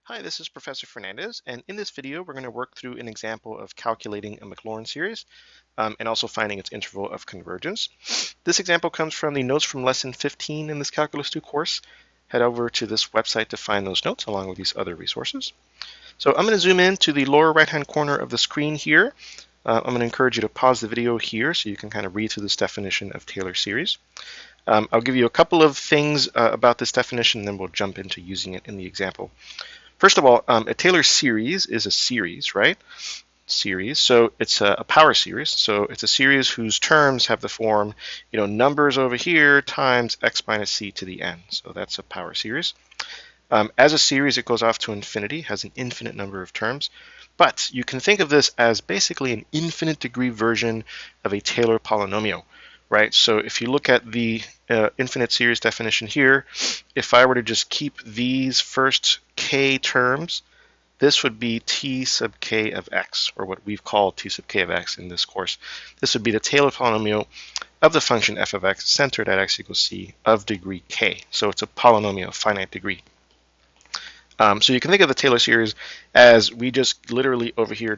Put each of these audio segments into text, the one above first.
Hi, this is Professor Fernandez, and in this video we're going to work through an example of calculating a Maclaurin series and also finding its interval of convergence. This example comes from the notes from lesson 15 in this Calculus 2 course. Head over to this website to find those notes along with these other resources. So I'm going to zoom in to the lower right-hand corner of the screen here. I'm going to encourage you to pause the video here so you can kind of read through this definition of Taylor series. I'll give you a couple of things about this definition, and then we'll jump into using it in the example. First of all, a Taylor series is a series, right? Series. So it's a power series. So it's a series whose terms have the form, numbers over here times x minus c to the n. So that's a power series. As a series, it goes off to infinity, has an infinite number of terms. But you can think of this as basically an infinite degree version of a Taylor polynomial, right? So if you look at the infinite series definition here, if I were to just keep these first k terms, this would be t sub k of x, or what we've called t sub k of x in this course. This would be the Taylor polynomial of the function f of x centered at x equals c of degree k. So it's a polynomial of finite degree. So you can think of the Taylor series as we just literally over here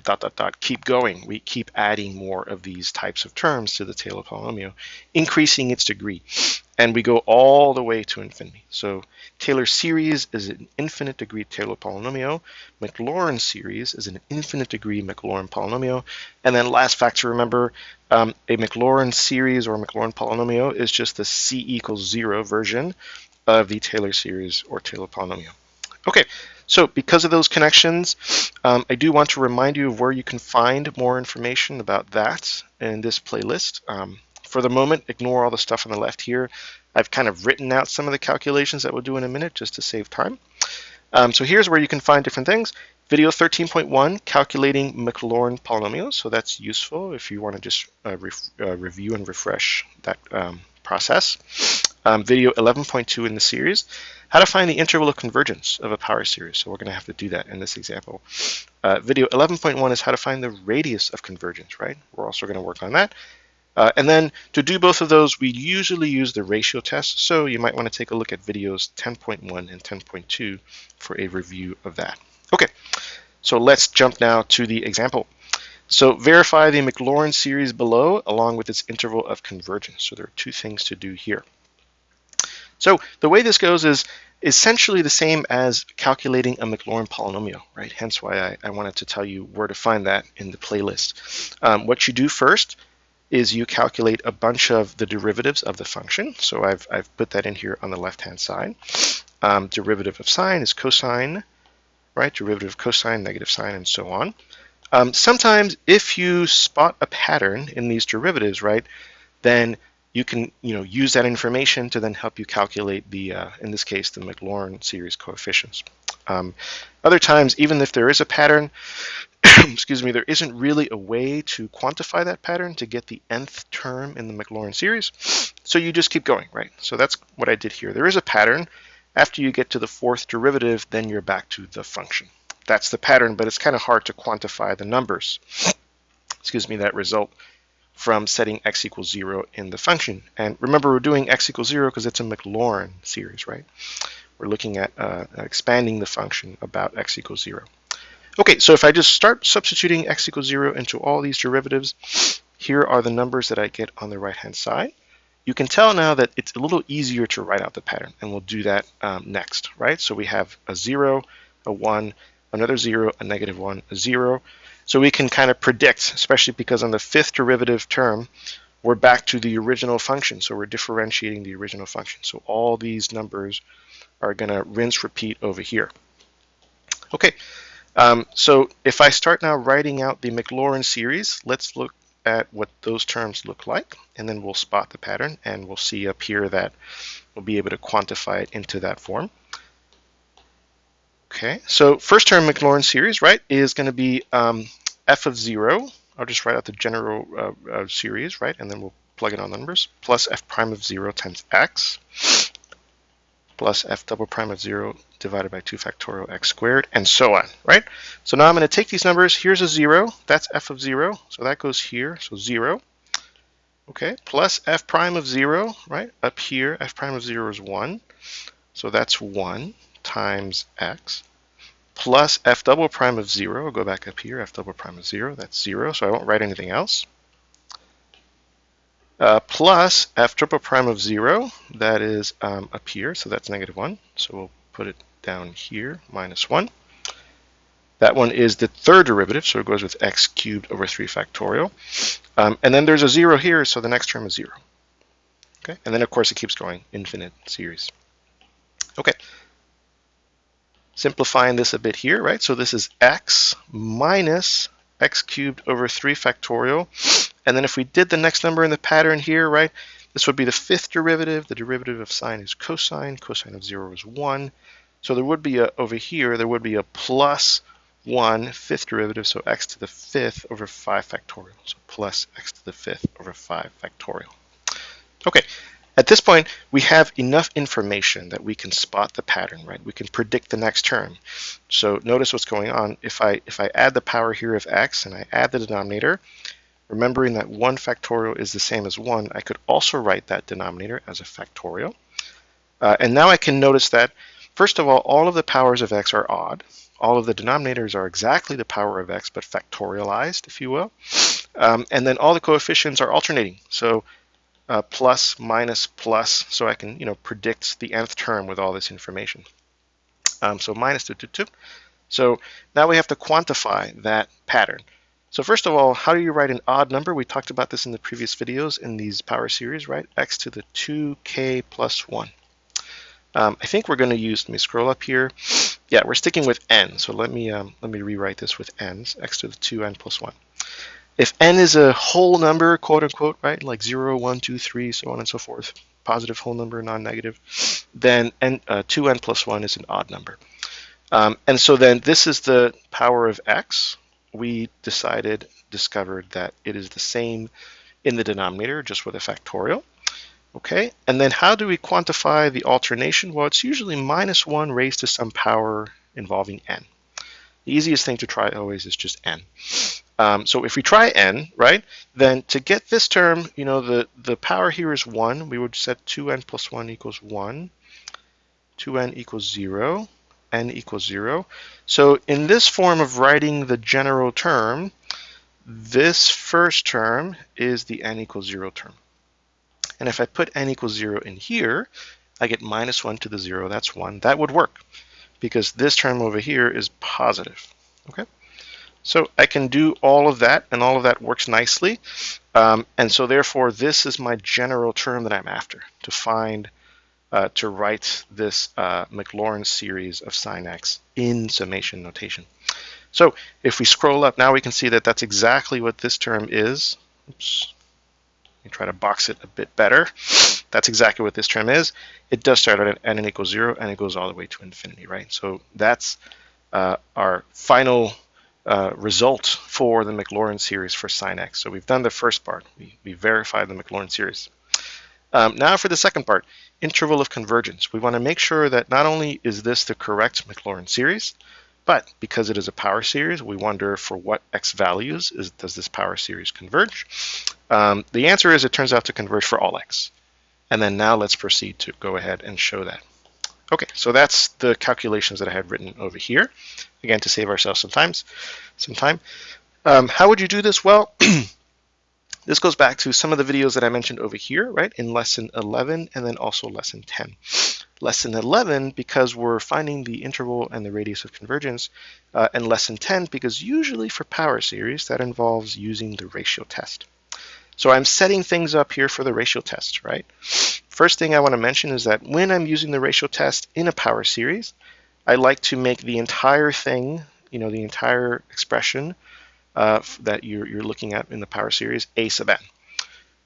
keep going. We keep adding more of these types of terms to the Taylor polynomial, increasing its degree. And we go all the way to infinity. So Taylor series is an infinite degree Taylor polynomial. Maclaurin series is an infinite degree Maclaurin polynomial. And then last fact to remember, a Maclaurin series or Maclaurin polynomial is just the c equals 0 version of the Taylor series or Taylor polynomial. Okay, so because of those connections, I do want to remind you of where you can find more information about that in this playlist. For the moment, ignore all the stuff on the left here. I've kind of written out some of the calculations that we'll do in a minute just to save time. So here's where you can find different things. Video 13.1, calculating Maclaurin polynomials. So that's useful if you want to just review and refresh that process. Video 11.2 in the series, how to find the interval of convergence of a power series. So we're going to have to do that in this example. Video 11.1 is how to find the radius of convergence, right? We're also going to work on that. And then to do both of those, we usually use the ratio test. So you might want to take a look at videos 10.1 and 10.2 for a review of that. Okay, so let's jump now to the example. So verify the Maclaurin series below along with its interval of convergence. So there are two things to do here. So the way this goes is essentially the same as calculating a Maclaurin polynomial, right? Hence why I wanted to tell you where to find that in the playlist. What you do first is you calculate a bunch of the derivatives of the function. So I've put that in here on the left-hand side. Derivative of sine is cosine, right? Derivative of cosine, negative sine, and so on. Sometimes if you spot a pattern in these derivatives, right, then you can use that information to then help you calculate the, in this case, the Maclaurin series coefficients. Other times, even if there is a pattern, excuse me, there isn't really a way to quantify that pattern to get the nth term in the Maclaurin series. So you just keep going, right? So that's what I did here. There is a pattern. After you get to the fourth derivative, then you're back to the function. That's the pattern, but it's kind of hard to quantify the numbers, excuse me, that result from setting x equals 0 in the function. And remember, we're doing x equals 0 because it's a Maclaurin series, right? We're looking at expanding the function about x equals 0. Okay, so if I just start substituting x equals 0 into all these derivatives, here are the numbers that I get on the right-hand side. You can tell now that it's a little easier to write out the pattern, and we'll do that next, right? So we have a 0, a 1, another 0, a negative 1, a 0. So we can kind of predict, especially because on the fifth derivative term, we're back to the original function. So we're differentiating the original function. So all these numbers are going to rinse repeat over here. Okay, so if I start now writing out the Maclaurin series, let's look at what those terms look like, and then we'll spot the pattern, and we'll see up here that we'll be able to quantify it into that form. Okay, so first term Maclaurin series, right, is going to be f of 0. I'll just write out the general series, right, and then we'll plug in our numbers, plus f prime of 0 times x, plus f double prime of 0 divided by 2 factorial x squared, and so on, right? So now I'm going to take these numbers. Here's a 0. That's f of 0. So that goes here. So 0. Okay, plus f prime of 0, right? Up here, f prime of 0 is 1. So that's 1 times x plus f double prime of 0. I'll go back up here. F double prime of 0. That's 0, so I won't write anything else. Plus f triple prime of 0. That is up here, so that's -1. So we'll put it down here, -1. That one is the third derivative, so it goes with x cubed over 3 factorial. And then there's a 0 here, so the next term is 0. Okay, and then of course it keeps going, infinite series. Okay, simplifying this a bit here, right? So this is x minus x cubed over 3 factorial. And then if we did the next number in the pattern here, right, this would be the fifth derivative. The derivative of sine is cosine. Cosine of 0 is 1. So there would be over here, there would be a plus 1 fifth derivative, so x to the fifth over 5 factorial. So plus x to the fifth over 5 factorial. Okay, at this point, we have enough information that we can spot the pattern, right? We can predict the next term. So notice what's going on. If I add the power here of x and I add the denominator, remembering that 1 factorial is the same as 1, I could also write that denominator as a factorial. And now I can notice that, first of all of the powers of x are odd. All of the denominators are exactly the power of x, but factorialized, if you will. And then all the coefficients are alternating. So plus, minus, plus, so I can predict the nth term with all this information. So minus 2, 2, 2. So now we have to quantify that pattern. So first of all, how do you write an odd number? We talked about this in the previous videos in these power series, right? X to the 2k plus 1. I think we're going to use, let me scroll up here. Yeah, we're sticking with n. So let me rewrite this with n's, x to the 2n plus 1. If n is a whole number, quote unquote, right, like 0, 1, 2, 3, so on and so forth, positive whole number, non-negative, then 2n plus 1 is an odd number. And so then this is the power of x. We discovered that it is the same in the denominator, just with a factorial. Okay, and then how do we quantify the alternation? Well, it's usually -1 raised to some power involving n. The easiest thing to try always is just n. So if we try n, right, then to get this term, the power here is 1. We would set 2n plus 1 equals 1, 2n equals 0, n equals 0. So in this form of writing the general term, this first term is the n equals 0 term. And if I put n equals 0 in here, I get -1 to the 0, that's 1. That would work because this term over here is positive. Okay, so I can do all of that, and all of that works nicely. And so therefore, this is my general term that I'm after, to find, to write this Maclaurin series of sine x in summation notation. So if we scroll up, now we can see that that's exactly what this term is. Oops. Let me try to box it a bit better. That's exactly what this term is. It does start at n equals 0, and it goes all the way to infinity, right? So that's our final result for the Maclaurin series for sine x. So we've done the first part. We verified the Maclaurin series. Now for the second part, interval of convergence. We want to make sure that not only is this the correct Maclaurin series, but because it is a power series, we wonder for what x values does this power series converge. The answer is it turns out to converge for all x. And then now let's proceed to go ahead and show that. Okay, so that's the calculations that I had written over here. Again, to save ourselves some time. How would you do this? Well, this goes back to some of the videos that I mentioned over here, right, in lesson 11 and then also lesson 10. Lesson 11, because we're finding the interval and the radius of convergence, and lesson 10, because usually for power series, that involves using the ratio test. So I'm setting things up here for the ratio test, right? First thing I want to mention is that when I'm using the ratio test in a power series, I like to make the entire thing, the entire expression that you're looking at in the power series, a sub n,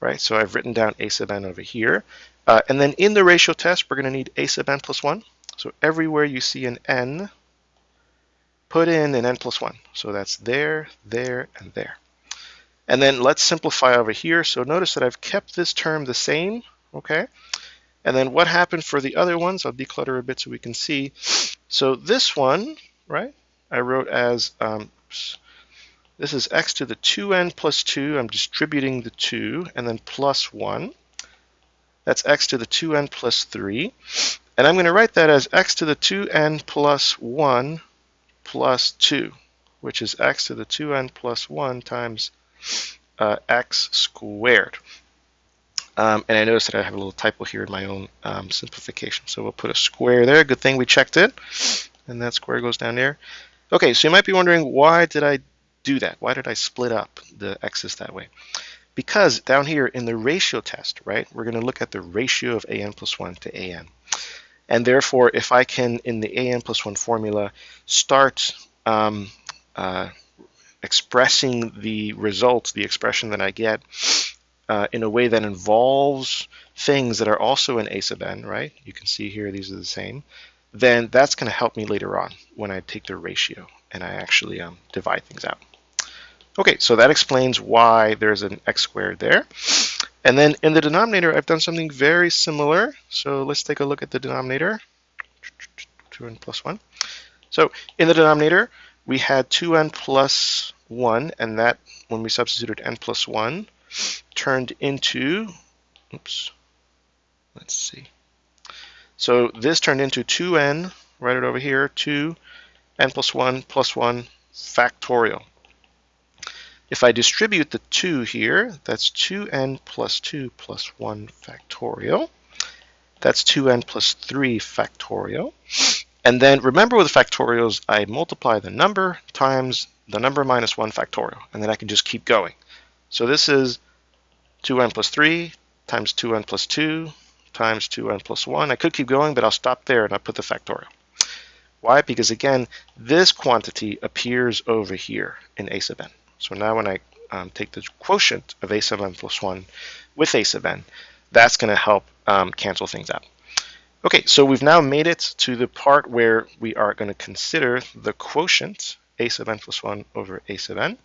right? So I've written down a sub n over here. And then in the ratio test, we're going to need a sub n plus 1. So everywhere you see an n, put in an n plus 1. So that's there, there, and there. And then let's simplify over here. So notice that I've kept this term the same, okay? And then what happened for the other ones? I'll declutter a bit so we can see. So this one, right, I wrote as, this is x to the 2n plus 2. I'm distributing the 2, and then plus 1. That's x to the 2n plus 3. And I'm going to write that as x to the 2n plus 1 plus 2, which is x to the 2n plus 1 times x squared. And I noticed that I have a little typo here in my own simplification. So we'll put a square there. Good thing we checked it. And that square goes down there. Okay, so you might be wondering, why did I do that? Why did I split up the x's that way? Because down here in the ratio test, right, we're going to look at the ratio of an plus 1 to an. And therefore, if I can, in the an plus 1 formula, start expressing the results, the expression that I get, in a way that involves things that are also in a sub n, right? You can see here these are the same. Then that's going to help me later on when I take the ratio and I actually divide things out. Okay, so that explains why there's an x squared there. And then in the denominator, I've done something very similar. So let's take a look at the denominator, 2n plus 1. So in the denominator, we had 2n plus 1, and that, when we substituted n plus 1, turned into, oops, let's see. So this turned into 2n, write it over here, 2n plus 1 factorial. If I distribute the 2 here, that's 2n plus 2 plus 1 factorial. That's 2n plus 3 factorial. And then remember with factorials, I multiply the number times the number minus 1 factorial, and then I can just keep going. So this is 2n plus 3 times 2n plus 2 times 2n plus 1. I could keep going, but I'll stop there and I'll put the factorial. Why? Because again, this quantity appears over here in a sub n. So now when I take the quotient of a sub n plus 1 with a sub n, that's going to help cancel things out. Okay, so we've now made it to the part where we are going to consider the quotient a sub n plus 1 over a sub n.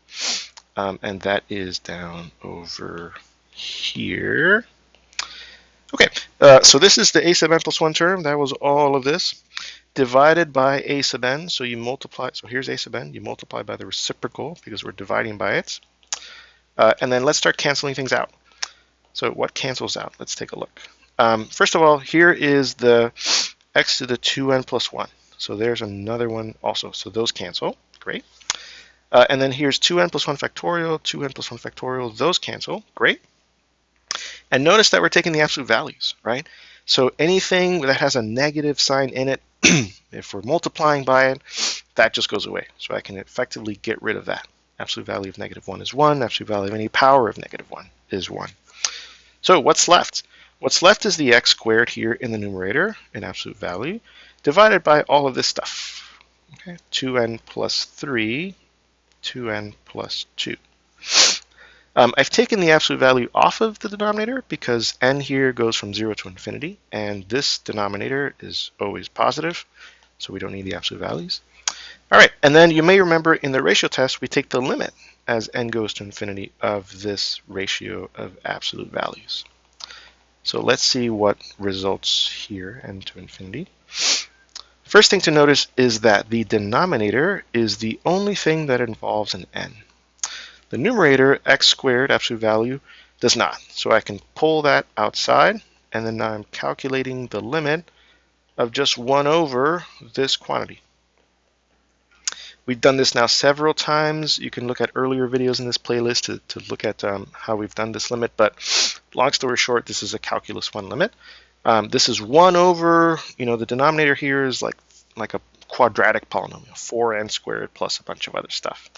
And that is down over here. Okay, so this is the a sub n plus 1 term. That was all of this divided by a sub n. So you multiply, so here's a sub n. You multiply by the reciprocal because we're dividing by it. And then let's start canceling things out. So what cancels out? Let's take a look. First of all, here is the x to the 2n plus 1. So there's another one also. So those cancel. Great. And then here's 2n plus 1 factorial, 2n plus 1 factorial. Those cancel. Great. And notice that we're taking the absolute values, right? So anything that has a negative sign in it, if we're multiplying by it, that just goes away. So I can effectively get rid of that. Absolute value of -1 is 1. Absolute value of any power of -1 is 1. So what's left? What's left is the x squared here in the numerator, in absolute value, divided by all of this stuff. Okay, 2n plus 3, 2n plus 2. I've taken the absolute value off of the denominator because n here goes from 0 to infinity, and this denominator is always positive, so we don't need the absolute values. All right, and then you may remember in the ratio test, we take the limit as n goes to infinity of this ratio of absolute values. So let's see what results here, n to infinity. First thing to notice is that the denominator is the only thing that involves an n. The numerator, x squared, absolute value, does not. So I can pull that outside, and then now I'm calculating the limit of just 1 over this quantity. We've done this now several times. You can look at earlier videos in this playlist to look at how we've done this limit, but long story short, this is a calculus 1 limit. This is 1 over, the denominator here is like a quadratic polynomial, 4n squared plus a bunch of other stuff.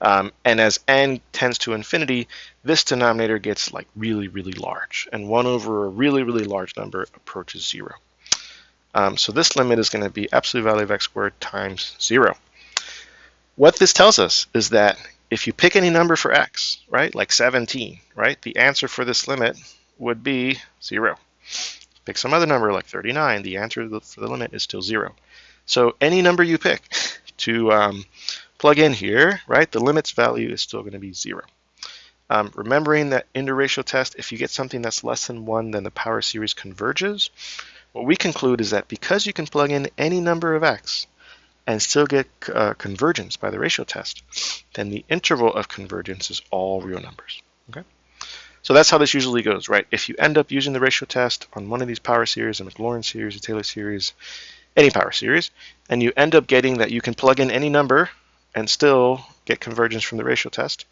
And as n tends to infinity, this denominator gets like really, really large, and 1 over a really, really large number approaches 0. So this limit is going to be absolute value of x squared times 0. What this tells us is that if you pick any number for x, right, like 17, right, the answer for this limit would be 0. Pick some other number like 39, the answer for the limit is still 0. So any number you pick to plug in here, right, the limit's value is still going to be 0. Remembering that in the ratio test, if you get something that's less than 1, then the power series converges. What we conclude is that because you can plug in any number of x and still get convergence by the ratio test, then the interval of convergence is all real numbers. Okay, so that's how this usually goes, right? If you end up using the ratio test on one of these power series, a Maclaurin series, a Taylor series, any power series, and you end up getting that you can plug in any number and still get convergence from the ratio test,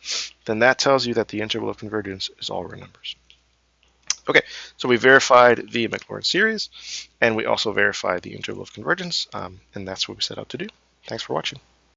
then that tells you that the interval of convergence is all real numbers. Okay, so we verified the Maclaurin series, and we also verified the interval of convergence, and that's what we set out to do. Thanks for watching.